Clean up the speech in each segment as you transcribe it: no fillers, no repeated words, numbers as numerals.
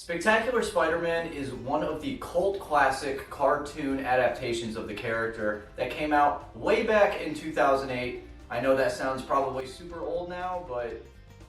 Spectacular Spider-Man is one of the cult classic cartoon adaptations of the character that came out way back in 2008. I know that sounds probably super old now, but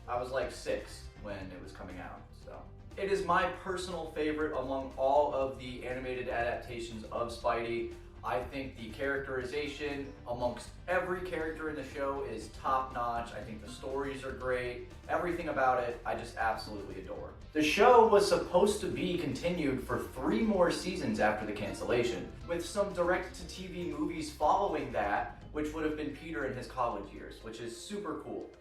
I was like 6 when it was coming out, so. It is my personal favorite among all of the animated adaptations of Spidey. I think the characterization amongst every character in the show is top-notch. I think the stories are great. Everything about it, I just absolutely adore. The show was supposed to be continued for 3 more seasons after the cancellation, with some direct-to-TV movies following that, which would have been Peter in his college years, which is super cool.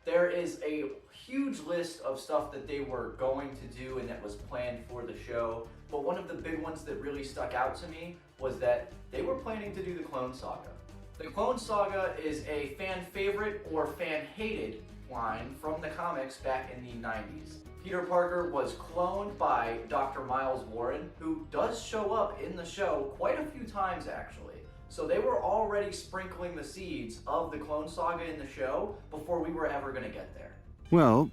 There is a huge list of stuff that they were going to do and that was planned for the show, but one of the big ones that really stuck out to me was that they were planning to do the Clone Saga. The Clone Saga is a fan favorite or fan hated line from the comics back in the 90s. Peter Parker was cloned by Dr. Miles Warren, who does show up in the show quite a few times actually. So they were already sprinkling the seeds of the Clone Saga in the show before we were ever going to get there. Well,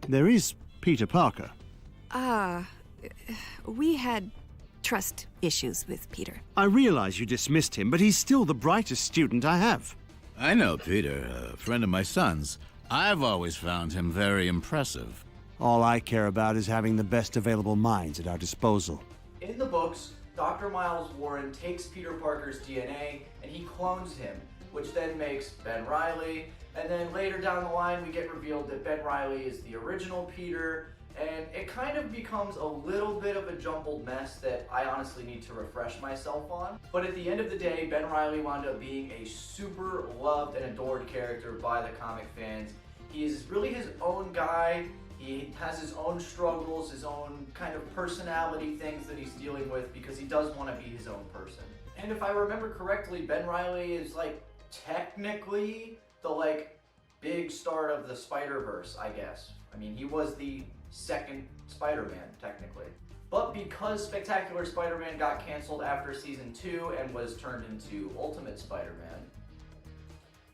there is Peter Parker. We had trust issues with Peter. I realize you dismissed him, but he's still the brightest student I have. I know Peter, a friend of my son's. I've always found him very impressive. All I care about is having the best available minds at our disposal. In the books, Dr. Miles Warren takes Peter Parker's DNA and he clones him, which then makes Ben Reilly, and then later down the line we get revealed that Ben Reilly is the original Peter, and it kind of becomes a little bit of a jumbled mess that I honestly need to refresh myself on. But at the end of the day, Ben Reilly wound up being a super loved and adored character by the comic fans. He is really his own guy. He has his own struggles, his own kind of personality things that he's dealing with because he does want to be his own person. And if I remember correctly, Ben Reilly is like technically the big start of the Spider-Verse, I guess. I mean, he was the second Spider-Man, technically. But because Spectacular Spider-Man got canceled after season 2 and was turned into Ultimate Spider-Man,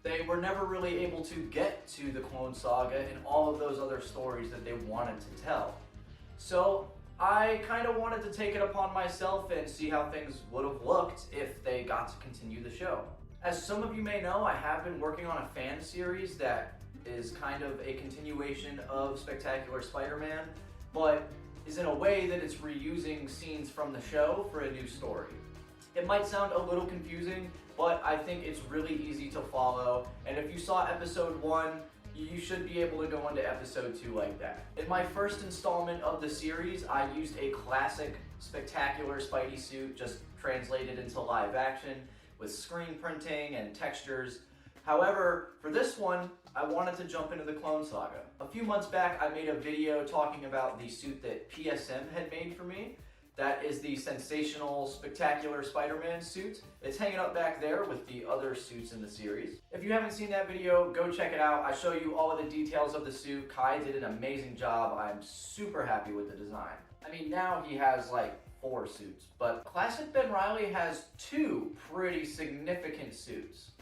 they were never really able to get to the Clone Saga and all of those other stories that they wanted to tell. So I kind of wanted to take it upon myself and see how things would have looked if they got to continue the show. As some of you may know, I have been working on a fan series that is kind of a continuation of Spectacular Spider-Man, but is in a way that it's reusing scenes from the show for a new story. It might sound a little confusing, but I think it's really easy to follow, and if you saw episode 1, you should be able to go into episode 2 like that. In my first installment of the series, I used a classic Spectacular Spidey suit, just translated into live action, with screen printing and textures. However, for this one, I wanted to jump into the Clone Saga. A few months back, I made a video talking about the suit that PSM had made for me. That is the sensational, spectacular Spider-Man suit. It's hanging up back there with the other suits in the series. If you haven't seen that video, go check it out. I show you all of the details of the suit. Kai did an amazing job. I'm super happy with the design. I mean, now he has like 4 suits, but classic Ben Reilly has 2 pretty significant suits.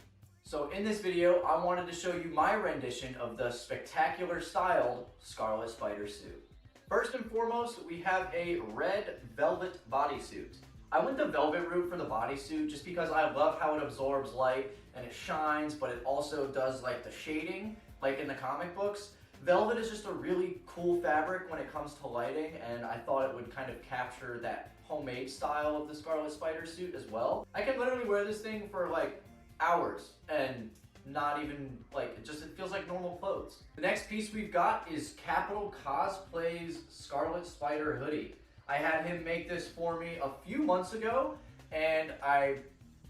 So in this video, I wanted to show you my rendition of the spectacular styled Scarlet Spider suit. First and foremost, we have a red velvet bodysuit. I went the velvet route for the bodysuit just because I love how it absorbs light and it shines, but it also does like the shading, like in the comic books. Velvet is just a really cool fabric when it comes to lighting, and I thought it would kind of capture that homemade style of the Scarlet Spider suit as well. I can literally wear this thing for like hours and not even it feels like normal clothes. The next piece we've got is Capital Cosplay's Scarlet Spider hoodie. I had him make this for me a few months ago, and I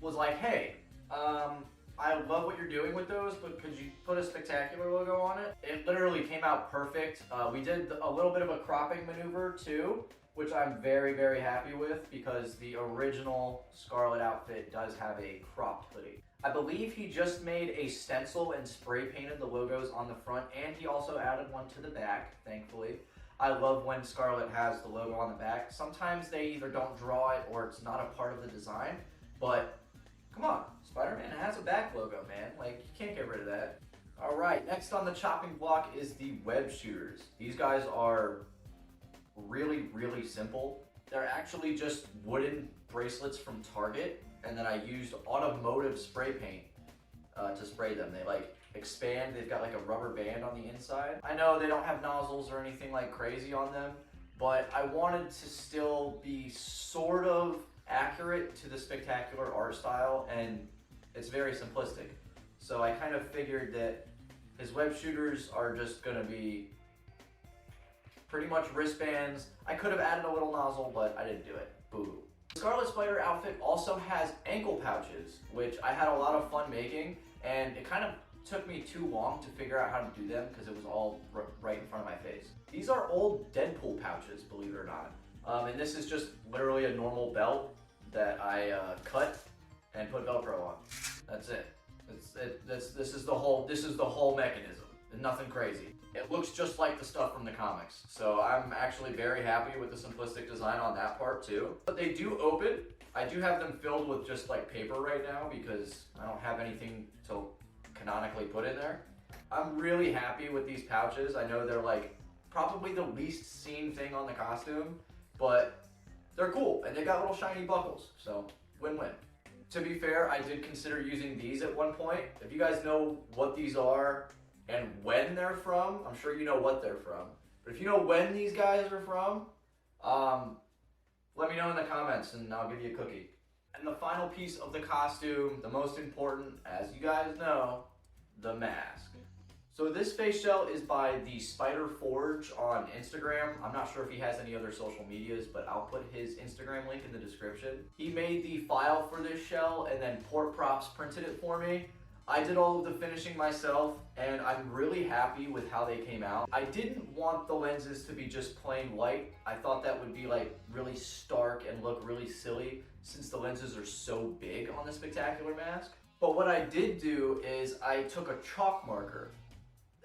was like, hey, I love what you're doing with those, but could you put a Spectacular logo on it? It literally came out perfect. We did a little bit of a cropping maneuver too, which I'm very, very happy with because the original Scarlet outfit does have a cropped hoodie. I believe he just made a stencil and spray painted the logos on the front, and he also added one to the back, thankfully. I love when Scarlet has the logo on the back. Sometimes they either don't draw it or it's not a part of the design, but come on, Spider-Man has a back logo, man. Like, you can't get rid of that. All right, next on the chopping block is the web shooters. These guys are really, really simple. They're actually just wooden bracelets from Target, and then I used automotive spray paint to spray them. They like expand, they've got like a rubber band on the inside. I know they don't have nozzles or anything like crazy on them, but I wanted to still be sort of accurate to the spectacular art style, and it's very simplistic. So I kind of figured that his web shooters are just gonna be pretty much wristbands. I could have added a little nozzle, but I didn't do it. Boo. The Scarlet Spider outfit also has ankle pouches, which I had a lot of fun making, and it kind of took me too long to figure out how to do them because it was all right in front of my face. These are old Deadpool pouches, believe it or not. And this is just literally a normal belt that I cut and put Velcro on. That's it. This is the whole mechanism. Nothing crazy. It looks just like the stuff from the comics. So I'm actually very happy with the simplistic design on that part too. But they do open. I do have them filled with just like paper right now because I don't have anything to canonically put in there. I'm really happy with these pouches. I know they're like probably the least seen thing on the costume, but they're cool and they got little shiny buckles. So win-win. To be fair, I did consider using these at one point. If you guys know what these are and when they're from, I'm sure you know what they're from. But if you know when these guys are from, let me know in the comments and I'll give you a cookie. And the final piece of the costume, the most important, as you guys know, the mask. So this face shell is by the Spider Forge on Instagram. I'm not sure if he has any other social medias, but I'll put his Instagram link in the description. He made the file for this shell and then Port Props printed it for me. I did all of the finishing myself, and I'm really happy with how they came out. I didn't want the lenses to be just plain white. I thought that would be like really stark and look really silly since the lenses are so big on the spectacular mask. But what I did do is I took a chalk marker.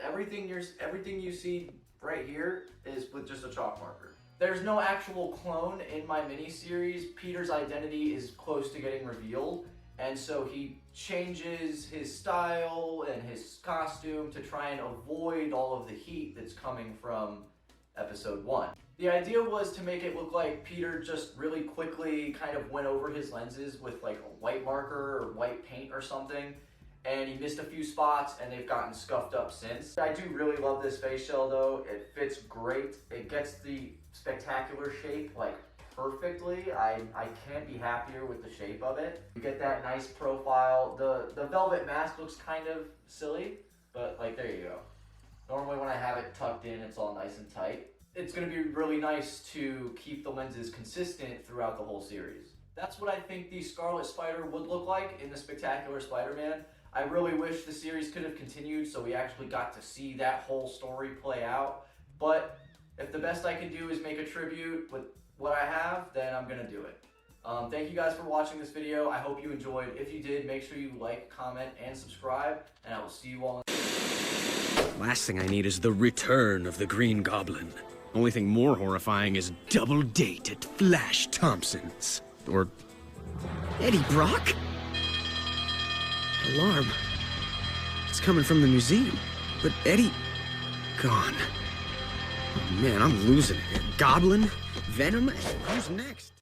Everything you see right here is with just a chalk marker. There's no actual clone in my mini-series. Peter's identity is close to getting revealed, and so he changes his style and his costume to try and avoid all of the heat that's coming from episode 1. The idea was to make it look like Peter just really quickly kind of went over his lenses with like a white marker or white paint or something, and he missed a few spots and they've gotten scuffed up since. I do really love this face shell though. It fits great. It gets the spectacular shape like perfectly. I can't be happier with the shape of it. You get that nice profile. The velvet mask looks kind of silly, but like there you go. Normally when I have it tucked in, it's all nice and tight. It's gonna be really nice to keep the lenses consistent throughout the whole series. That's what I think the Scarlet Spider would look like in the Spectacular Spider-Man. I really wish the series could have continued so we actually got to see that whole story play out. But if the best I can do is make a tribute with what I have, then I'm gonna do it. Thank you guys for watching this video. I hope you enjoyed. If you did, make sure you like, comment, and subscribe, and I will see you all. Last thing I need is the return of the Green Goblin. Only thing more horrifying is double date at Flash Thompson's. Or Eddie Brock? Alarm. It's coming from the museum. But Eddie... gone. Oh man, I'm losing it. Goblin? Venom? Who's next?